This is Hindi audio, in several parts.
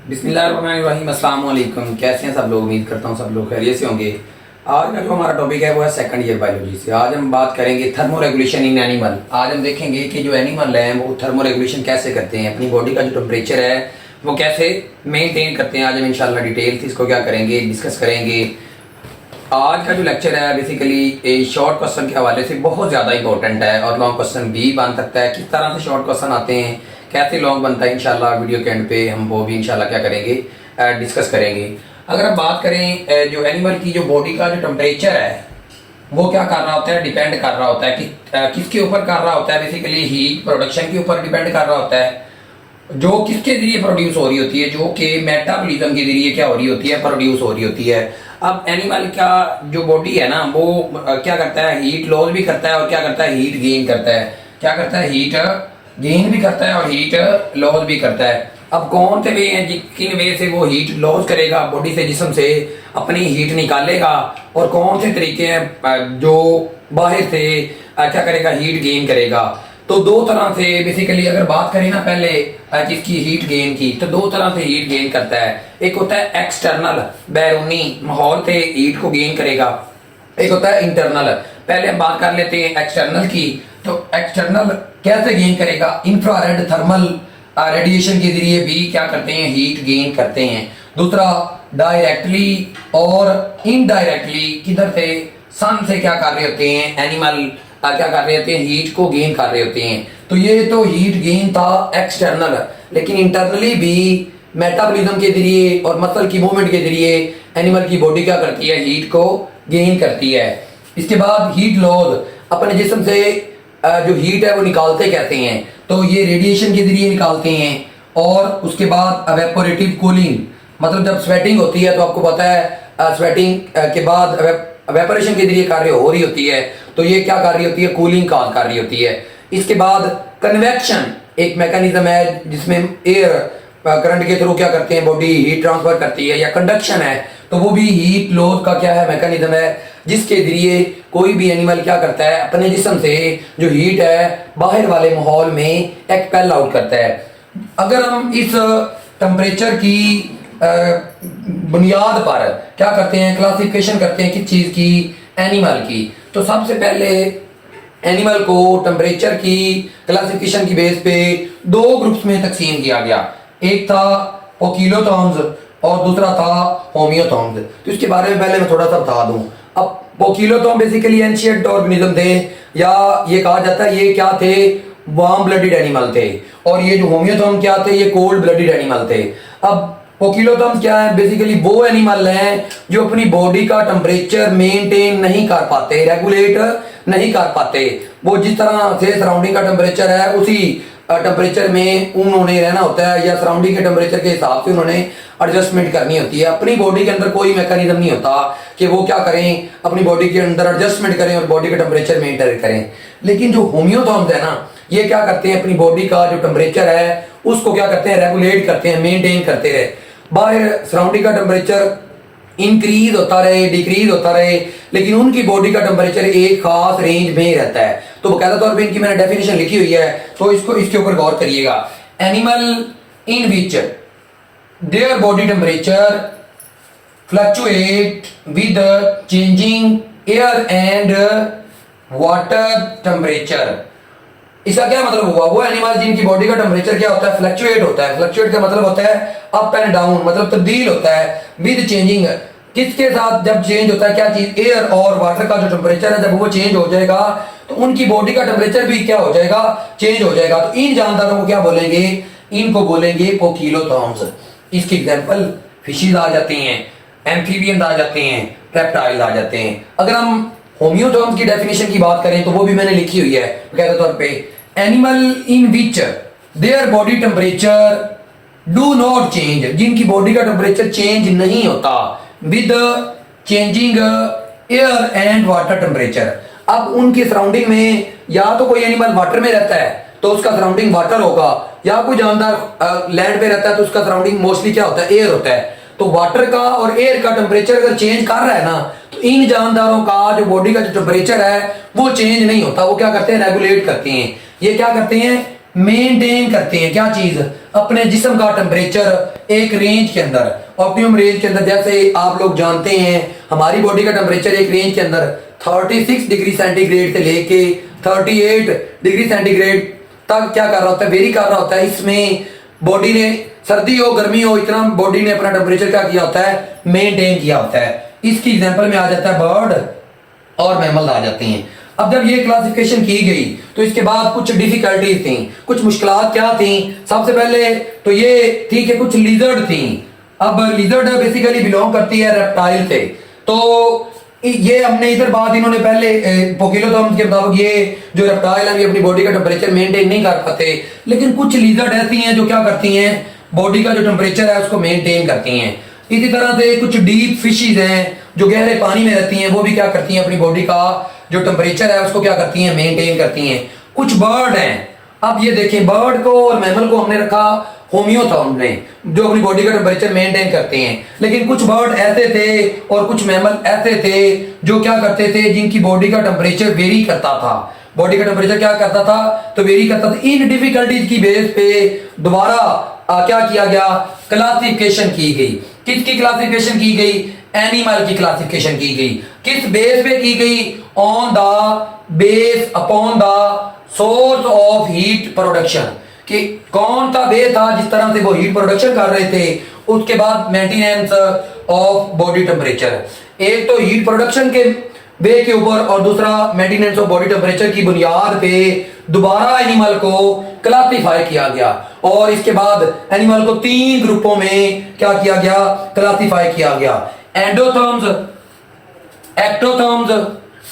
बिस्मिल्लाहिर्रहमानिर्रहीम, अस्सलाम वालेकुम। कैसे हैं सब लोग? उम्मीद करता हूँ सब लोग खैरियत से होंगे। आज का जो हमारा टॉपिक है वो है सेकंड ईयर बायोलॉजी से। आज हम बात करेंगे थर्मो रेगुलेशन इन एनिमल। आज हम देखेंगे कि जो एनिमल हैं वो थर्मो रेगुलेशन कैसे करते हैं, अपनी बॉडी का जो टेम्परेचर है वो कैसे मेंटेन करते हैं। आज हम इंशाल्लाह डिटेल से इसको क्या करेंगे, डिस्कस करेंगे। आज का जो लेक्चर है बेसिकली शॉर्ट क्वेश्चन के हवाले से बहुत ज़्यादा इंपॉर्टेंट है और लॉन्ग क्वेश्चन भी बन सकता है। किस तरह से शॉर्ट क्वेश्चन आते हैं, कैसे लॉन्ग बनता है, इंशाल्लाह वीडियो के एंड पे हम वो भी इंशाल्लाह क्या करेंगे, डिस्कस करेंगे। अगर हम बात करें जो एनिमल की जो बॉडी का जो टेम्परेचर है वो क्या कर रहा होता है, डिपेंड कर रहा होता है कि किसके ऊपर कर रहा होता है। बेसिकली हीट प्रोडक्शन के ऊपर डिपेंड कर रहा होता है, जो किसके जरिए प्रोड्यूस हो रही होती है, जो कि मेटाबॉलिज्म के जरिए क्या हो रही होती है, प्रोड्यूस हो रही होती है। अब एनिमल का जो बॉडी है ना वो क्या करता है, हीट लॉस भी करता है और क्या करता है, हीट गेन करता है। क्या करता है, हीट गेन भी करता है और हीट लॉस भी करता है। अब कौन से वे हैं, किन वे से वो हीट लॉस करेगा, बॉडी से, जिस्म से अपनी हीट निकालेगा, और कौन से तरीके हैं जो बाहर से क्या करेगा, हीट गेन करेगा। तो दो तरह से बेसिकली अगर बात करें ना पहले जिसकी हीट गेन की, तो दो तरह से हीट गेन करता है। एक होता है एक्सटर्नल, बैरूनी माहौल से हीट को गेन करेगा। एक होता है इंटरनल। पहले हम बात कर लेते हैं एक्सटर्नल की। तो एक्सटर्नल कैसे गेन करेगा, इंफ्रारेड थर्मल रेडिएशन के जरिए भी क्या करते हैं, हीट गेन करते हैं। दूसरा डायरेक्टली और इनडायरेक्टली, किधर से, सन से क्या कर रहे होते हैं एनिमल, क्या कर रहे होते हैं, हीट को गेन कर रहे होते हैं। तो ये तो हीट गेन था एक्सटर्नल, लेकिन इंटरनली भी मेटाबॉलिज्म के जरिए और मसल की मूवमेंट के जरिए एनिमल की बॉडी क्या करती है, हीट को गेन करती है। इसके बाद हीट लॉस, अपने जिस्म से जो हीट है वो निकालते कहते हैं, तो ये रेडिएशन के जरिए निकालते हैं। और उसके बाद एवेपोरेटिव कूलिंग, मतलब जब स्वेटिंग होती है तो आपको पता है स्वेटिंग के बाद वेपोरेशन के जरिए कार्य हो रही होती है, तो ये क्या कर रही होती है, कूलिंग काज कर रही होती है। इसके बाद कन्वेक्शन एक मैकेनिज्म है जिसमें एयर करंट के थ्रू क्या करते हैं, बॉडी हीट ट्रांसफर करती है। या कंडक्शन है तो वो भी हीट लॉस का क्या है, मैकेनिज्म है, जिसके जरिए कोई भी एनिमल क्या करता है, अपने जिस्म से जो हीट है बाहर वाले माहौल में एक्सपेल आउट करता है। अगर हम इस टेम्परेचर की बुनियाद पर क्या करते हैं, क्लासिफिकेशन करते हैं किस चीज की, एनिमल की। तो सबसे पहले एनिमल को टेम्परेचर की क्लासिफिकेशन की बेस पे दो ग्रुप्स में तकसीम किया गया। एक था पोकिलोथॉर्म्स और दूसरा था होमियोथॉर्म्स। तो इसके बारे में पहले मैं थोड़ा सा बता दूं। अब पोकिलोथॉर्म बेसिकली एंशिएंट ऑर्गेनिज्म थे, या ये कहा जाता है ये क्या थे, वार्म ब्लडेड एनिमल थे। और ये जो होमियोथॉर्म क्या थे, ये कोल्ड ब्लडेड एनिमल थे। अब पोकिलोथॉर्म्स क्या है, बेसिकली वो एनिमल हैं जो अपनी बॉडी का टेम्परेचर मेंटेन नहीं कर पाते, रेगुलेट नहीं कर पाते। वो जिस तरह से सराउंडिंग का टेम्परेचर है उसी टेम्परेचर में उन्होंने रहना होता है, या सराउंडिंग के टेम्परेचर के हिसाब से उन्होंने एडजस्टमेंट करनी होती है। अपनी बॉडी के अंदर कोई मैकेनिज्म नहीं होता कि वो क्या करें, अपनी बॉडी के अंदर एडजस्टमेंट करें और बॉडी का टेम्परेचर मेंटेन करें। लेकिन जो होमियोथॉर्म्स है ना, ये क्या करते हैं, अपनी बॉडी का जो टेम्परेचर है उसको क्या करते हैं, रेगुलेट करते हैं, मेंटेन करते रहे। बाहर सराउंडिंग का टेम्परेचर इंक्रीज होता रहे, डिक्रीज होता रहे, लेकिन उनकी बॉडी का टेम्परेचर एक खास रेंज में ही रहता है। तो बकायदा तौर पे इनकी मैंने डेफिनेशन लिखी हुई है, तो इसको इसके ऊपर गौर करिएगा। Animal in which their body temperature fluctuate with changing air and water temperature. इसका क्या मतलब हुआ, वो एनिमल जिनकी बॉडी का टेम्परेचर क्या होता है, फ्लक्चुएट होता है। फ्लक्चुएट का मतलब होता है अप एंड डाउन, मतलब तब्दील होता है। विद चेंजिंग, किसके साथ जब चेंज होता है, क्या चीज, एयर और वाटर का जो टेम्परेचर है जब वो चेंज हो जाएगा तो उनकी बॉडी का टेम्परेचर भी क्या हो जाएगा, चेंज हो जाएगा। तो इन जानदारों को क्या बोलेंगे, इनको बोलेंगे पोकिलोथॉर्म्स। इसकी एग्जांपल फिशिज आ जाती हैं, एम्फीबियन आ जाते हैं, रेप्टाइल आ जाते हैं। अगर हम होमियोथॉर्म्स की डेफिनेशन की बात करें तो वो भी मैंने लिखी हुई है बकायदा तौर पे। Animal in which their body temperature do not change, जिनकी बॉडी का टेम्परेचर चेंज नहीं होता with changing air and water temperature. अब उनकी सराउंडिंग में या तो कोई एनिमल वाटर में रहता है तो उसका सराउंडिंग वाटर होगा, या कोई जानदार लैंड पे रहता है तो उसका सराउंडिंग मोस्टली क्या होता है, एयर होता है। तो वाटर का और एयर का टेम्परेचर अगर चेंज कर रहा है ना, तो इन जानदारों का जो बॉडी का जो टेम्परेचर है वो चेंज नहीं होता, वो क्या करते हैं, रेगुलेट करते हैं। ये क्या करते हैं, मेंटेन करते हैं क्या चीज, अपने जिस्म का टेम्परेचर एक रेंज के अंदर, ऑप्टिमम रेंज के अंदर। जैसे आप लोग जानते हैं हमारी बॉडी का टेम्परेचर एक रेंज के अंदर 36 डिग्री सेंटीग्रेड से लेके 38 डिग्री सेंटीग्रेड तक क्या कर रहा होता है, वेरी कर रहा होता है। इसमें बॉडी ने सर्दी हो गर्मी हो इतना बॉडी ने अपना टेम्परेचर क्या किया होता है, मेंटेन किया होता है। इसकी एग्जांपल में आ जाता है बर्ड और मैमल आ जाते हैं। अब जब ये क्लासिफिकेशन की गई तो इसके बाद कुछ डिफिकल्टीज थी, कुछ मुश्किलात क्या थी। सबसे पहले तो ये थी कि कुछ लिजर्ड थी। अब लिजर्ड बेसिकली बिलोंग करती है रेप्टाइल से, तो ये हमने इधर बात इन्होंने पहले पोकिलोथर्म्स के मुताबिक ये जो रेप्टाइल है ये अपनी बॉडी का टेम्परेचर मेंटेन नहीं कर पाते, लेकिन कुछ लिजर्ड ऐसी हैं जो क्या करती हैं, बॉडी का जो टेम्परेचर है उसको मेंटेन करती हैं। इसी तरह से कुछ डीप फिशेज हैं जो गहरे पानी में रहती हैं, वो भी क्या करती हैं, अपनी बॉडी का जो टेम्परेचर है उसको क्या करती हैं, मेंटेन करती हैं। कुछ बर्ड हैं, अब ये देखें बर्ड को और मैमल को हमने रखा होम्योथर्म में जो अपनी बॉडी का टेम्परेचर मेंटेन करते हैं, लेकिन कुछ बर्ड ऐसे थे और कुछ मैमल ऐसे थे जो क्या करते थे, जिनकी बॉडी का टेम्परेचर वेरी करता था। बॉडी का टेम्परेचर क्या करता था, तो वेरी करता था। इन डिफिकल्टीज की बेस पे दोबारा क्या किया गया, क्लासिफिकेशन की गई। किसकी क्लासिफिकेशन की गई, एनिमल की क्लासिफिकेशन की गई। किस बेस पे की गई, on the base upon the source of heat production, कि कौन सा बेस था जिस तरह से वो हीट प्रोडक्शन कर रहे थे। उसके बाद मेंटेनेंस ऑफ बॉडी टेम्परेचर, एक तो हीट प्रोडक्शन के वे के ऊपर और दूसरा मेंटेनेंस ऑफ बॉडी टेम्परेचर की बुनियाद पे दोबारा एनिमल को क्लासिफाई किया गया। और इसके बाद एनिमल को 3 ग्रुपों में क्या किया गया, क्लासिफाई किया गया, एंडोथर्म्स, एक्टोथर्म्स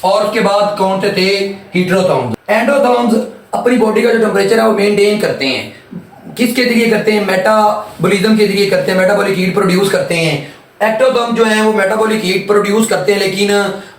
और उसके बाद कौन से थे, हीटेरोथर्म्स। एंडोथर्म्स अपनी बॉडी का जो टेम्परेचर है वो मेंटेन करते हैं। किसके जरिए करते हैं, मेटाबॉलिज्म के जरिए करते हैं, मेटाबॉलिक हीट प्रोड्यूस करते हैं। एक्टोथर्म जो है वो मेटाबॉलिक हीट प्रोड्यूस करते हैं, लेकिन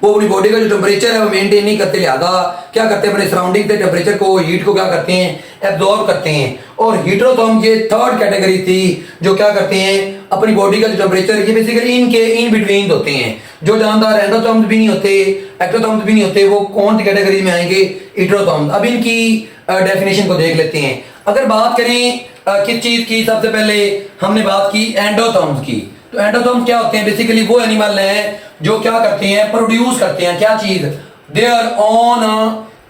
वो अपनी बॉडी का जो टेम्परेचर है वो मेंटेन नहीं करते, लिहाजा क्या करते हैं, अपने सराउंडिंग से टेम्परेचर को, हीट को क्या करते हैं, एब्जॉर्ब करते हैं। और हीटेरोथर्म ये थर्ड कैटेगरी थी जो क्या करते हैं, अपनी बॉडी का जो टेम्परेचर, ये बेसिकली इनके इन बिटवीन होते हैं। जो जानदार एंडोथर्म्स भी नहीं होते, एक्टोथर्म्स भी नहीं होते, वो कौन सी कैटेगरी में आएंगे, हीटेरोथर्म्स। अब इनकी डेफिनेशन को देख लेते हैं। अगर बात करें किस चीज की, सबसे पहले हमने बात की एंडोथर्म्स की। तो एंडोथर्म्स क्या होते हैं, बेसिकली वो एनिमल हैं जो क्या करते हैं, प्रोड्यूस करते हैं क्या चीज, देयर ऑन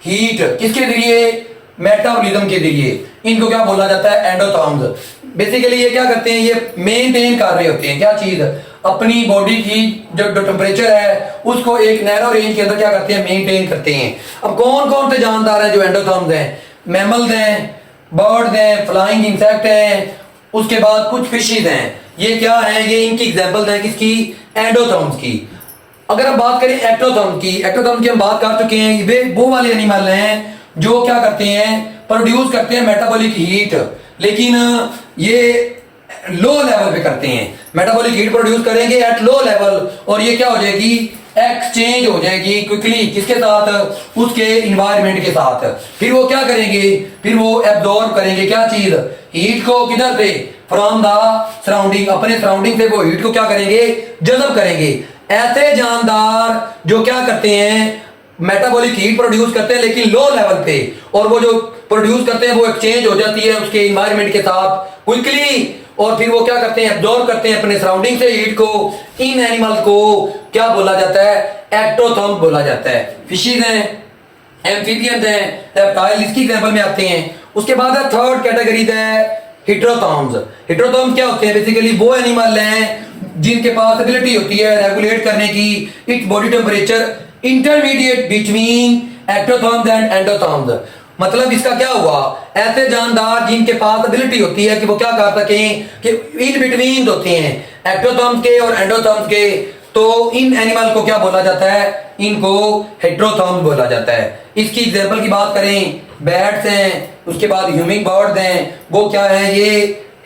हीट, किसके जरिए, मेटाबॉलिज्म के जरिए। इनको क्या बोला जाता है, एंडोथर्म्स। बेसिकली ये क्या करते हैं, ये मेंटेन कर रहे होते हैं क्या चीज, अपनी बॉडी की जो टेम्परेचर है उसको एक नैरो रेंज के अंदर क्या करते हैं, मेंटेन करते हैं। अब कौन कौन से जानदार हैं जो एंडोथर्म्स हैं, मैमल्स हैं, बर्ड्स हैं, फ्लाइंग इंसेक्ट हैं, उसके बाद कुछ फिशेज हैं। ये क्या है, ये इनकी एग्जांपल्स हैं किसकी, एंडोथर्म्स की। अगर हम बात करें एक्टोथर्म की, एक्टोथर्म की हम बात कर चुके हैं, वे वो वाले एनिमल हैं जो क्या करते हैं, प्रोड्यूस करते हैं मेटाबॉलिक हीट, लेकिन ये लो लेवल पे करते हैं। मेटाबॉलिक हीट प्रोड्यूस करेंगे एट लो लेवल, और ये क्या हो जाएगी, एक्सचेंज हो जाएगी क्विकली, किसके साथ, उसके इन्वायरमेंट के साथ। फिर वो क्या करेंगे, फिर वो एब्जॉर्ब करेंगे क्या चीज, हीट को, किधर से, फ्रॉम द सराउंडिंग, अपने सराउंडिंग से वो हीट को क्या करेंगे, जज़ब करेंगे। ऐसे जानदार जो क्या करते हैं, मेटाबॉलिक हीट प्रोड्यूस करते हैं लेकिन लो लेवल पे, और वो जो प्रोड्यूस करते हैं वो एक्सचेंज हो जाती है उसके इन्वायरमेंट के साथ क्विकली, और फिर वो क्या करते हैं, एब्जॉर्ब करते हैं अपने सराउंडिंग से हीट को। इन एनिमल को क्या बोला जाता है, एक्टोथर्म बोला जाता है। फिशेज हैं, एम्फीबियंस हैं, रेप्टाइल इसकी एग्जांपल में आते हैं। उसके बाद है थर्ड कैटेगरी है हीटेरोथर्म्स। हीटेरोथर्म्स क्या होते हैं, बेसिकली वो एनिमल हैं जिनके पास एबिलिटी होती है रेगुलेट करने की its body temperature intermediate between ectotherms and endotherms. मतलब इसका क्या हुआ, ऐसे जानदार जिनके पास एबिलिटी होती है कि वो क्या कर सकें, कि इन बिटवीन होते हैं एक्टोथर्म्स के और एंडोथर्म्स के, तो इन एनिमल को क्या बोला जाता है, इनको हेटेरोथर्म्स बोला जाता है। इसकी एग्जांपल की बात करें, बैट्स हैं, उसके बाद ह्यूमिंग बर्ड्स हैं, वो क्या है, ये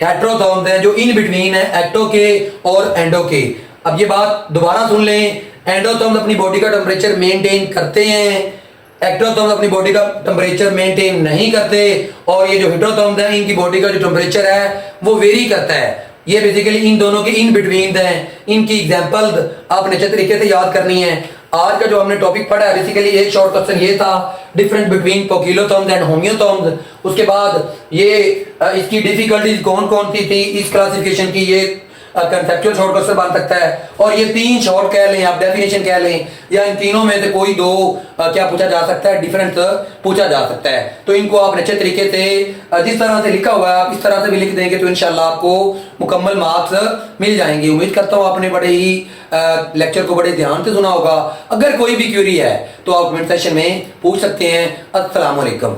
हेटेरोथर्म्स हैं जो इन बिटवीन है एक्टो के और एंडो के। अब ये बात दोबारा सुन लें, एंडोथर्म्स अपनी बॉडी का टेम्परेचर मेंटेन करते हैं, एक्टोथर्म्स अपनी बॉडी का टेम्परेचर मेंटेन नहीं करते, और ये जो हेटेरोथर्म्स हैं इनकी बॉडी का जो टेम्परेचर है वो वेरी करता है। ये बेसिकली इन दोनों के इन बिटवीन हैं। इनकी एग्जांपल आपने अच्छे तरीके से याद करनी है। आज का जो हमने टॉपिक पढ़ा है बेसिकली एक शॉर्ट क्वेश्चन ये था, डिफरेंस बिटवीन पोकिलोथर्म्स एंड होम्योथर्म्स। उसके बाद ये इसकी डिफिकल्टीज कौन कौन सी थी इस क्लासिफिकेशन की, ये कंसेप्चुअल शॉर्ट क्वेश्चन बन सकता है। और ये 3 शॉर्ट कह लें, आप डेफिनेशन कह लें, या इन तीनों में से कोई 2 क्या पूछा जा सकता है, डिफरेंस पूछा जा सकता है। तो इनको आप अच्छे तरीके से जिस तरह से लिखा हुआ है आप इस तरह से भी लिख देंगे तो इंशाल्लाह आपको मुकम्मल मार्क्स मिल जाएंगे। उम्मीद करता हूँ आपने बड़े ही लेक्चर को बड़े ध्यान से सुना होगा। अगर कोई भी क्वेरी है तो आप कमेंट सेक्शन में पूछ सकते हैं। अस्सलाम वालेकुम।